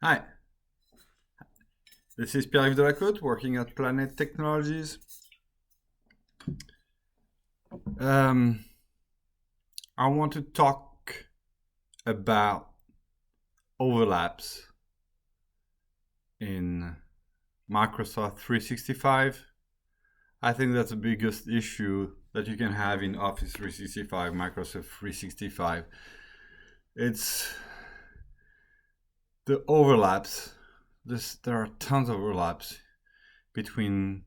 Hi, this is Pierre-Yves Delacote working at Planet Technologies. Um, I want to talk about overlaps in Microsoft 365. I think that's the biggest issue that you can have in Office 365, Microsoft 365. It's the overlaps. There are tons of overlaps between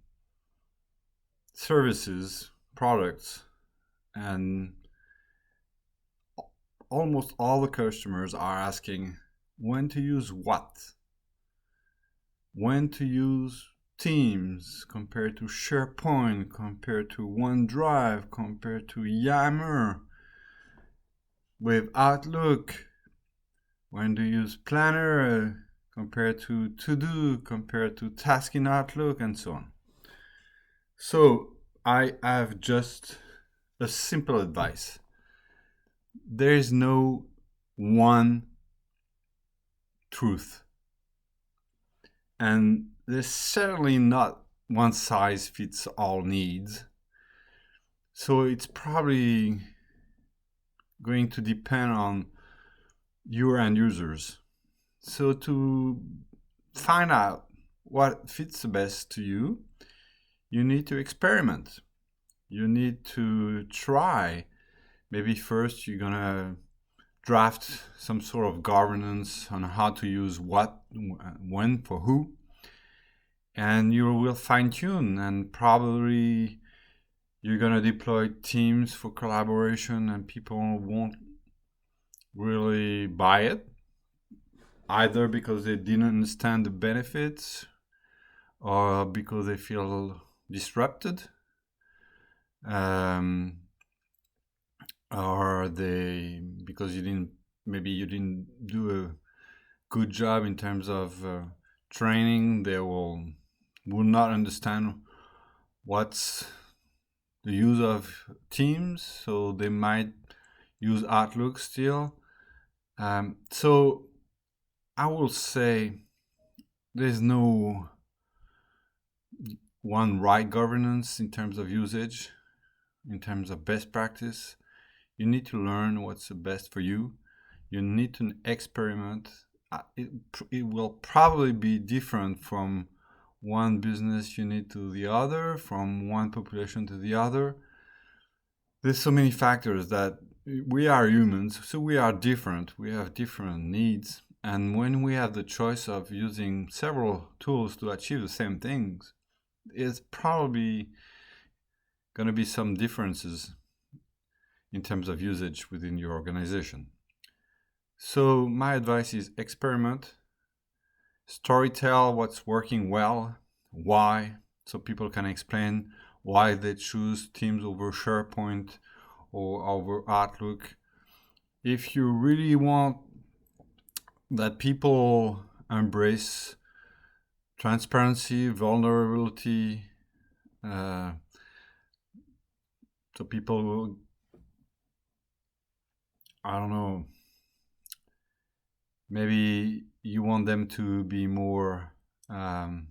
services, products, and almost all the customers are asking when to use what, when to use Teams compared to SharePoint, compared to OneDrive, compared to Yammer with Outlook, when to use Planner compared to To-Do, compared to Task in Outlook, and so on. So I have just a simple advice. There is no one truth. And there's certainly not one size fits all needs. So it's probably going to depend on your end users. So to find out what fits the best to you, you need to experiment. You need to try. Maybe first you're going to draft some sort of governance on how to use what, when, for who. And you will fine tune, and probably you're going to deploy Teams for collaboration, and people won't really buy it, either because they didn't understand the benefits or because they feel disrupted, um, or because maybe you didn't do a good job in terms of training. They will not understand what's the use of Teams, so they might use Outlook still. So I will say there's no one right governance in terms of usage, in terms of best practice. You need to learn what's the best for you. You need to experiment. It will probably be different from one business unit to the other, from one population to the other. There's so many factors that we are humans, so we are different. We have different needs. And when we have the choice of using several tools to achieve the same things, it's probably going to be some differences in terms of usage within your organization. So my advice is experiment, storytell what's working well, why, so people can explain why they choose Teams over SharePoint or over Outlook. If you really want that people embrace transparency, vulnerability, so people will, I don't know, maybe you want them to be more, to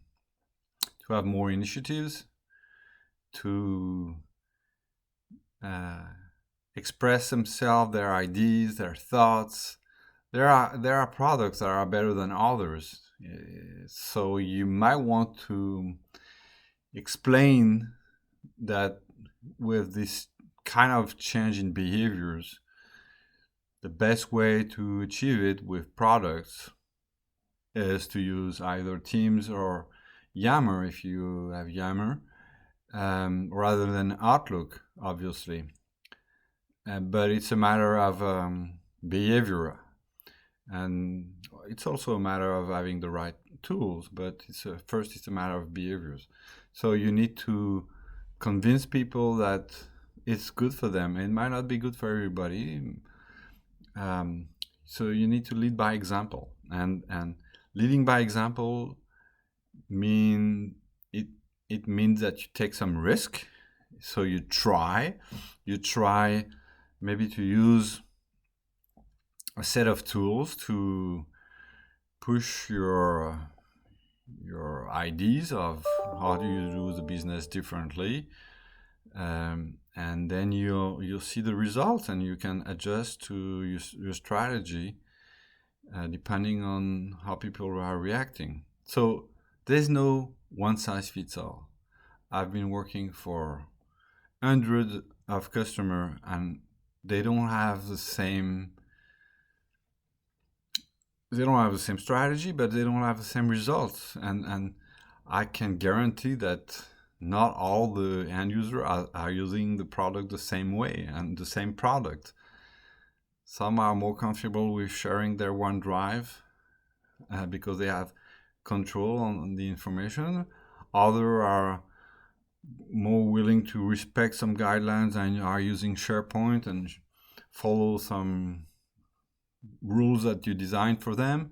have more initiatives, to express themselves, their ideas, their thoughts. There are products that are better than others. So you might want to explain that with this kind of change in behaviors, the best way to achieve it with products is to use either Teams or Yammer if you have Yammer, rather than Outlook, obviously. But it's a matter of behavior, and it's also a matter of having the right tools. But first, it's a matter of behaviors. So you need to convince people that it's good for them. It might not be good for everybody. So you need to lead by example, and leading by example it means that you take some risk. So you try maybe to use a set of tools to push your ideas of how do you do the business differently, and then you'll see the results, and you can adjust to your strategy depending on how people are reacting. So there's no one size fits all. I've been working for hundreds of customers, and they don't have the same strategy, but they don't have the same results. And I can guarantee that not all the end users are using the product the same way and the same product. Some are more comfortable with sharing their OneDrive because they have control on the information. Others are more willing to respect some guidelines and are using SharePoint and follow some rules that you designed for them.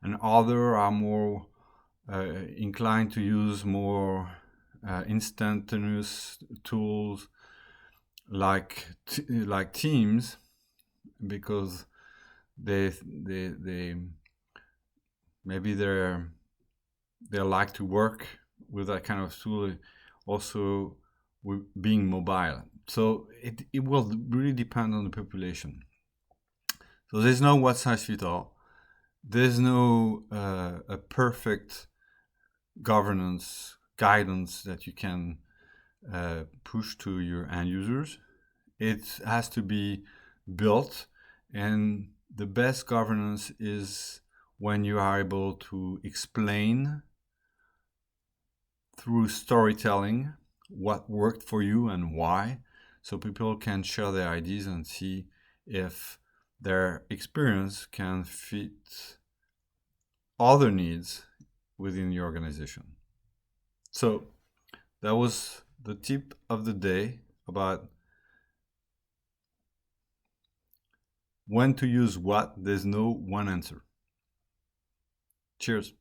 And others are more inclined to use more instantaneous tools like Teams, because they maybe they like to work with that kind of tool, also with being mobile. So it will really depend on the population. So there's no one size fits all. There's no a perfect governance guidance that you can push to your end users. It has to be built, and the best governance is when you are able to explain through storytelling what worked for you and why, so people can share their ideas and see if their experience can fit other needs within the organization. So that was the tip of the day about when to use what. There's no one answer. Cheers.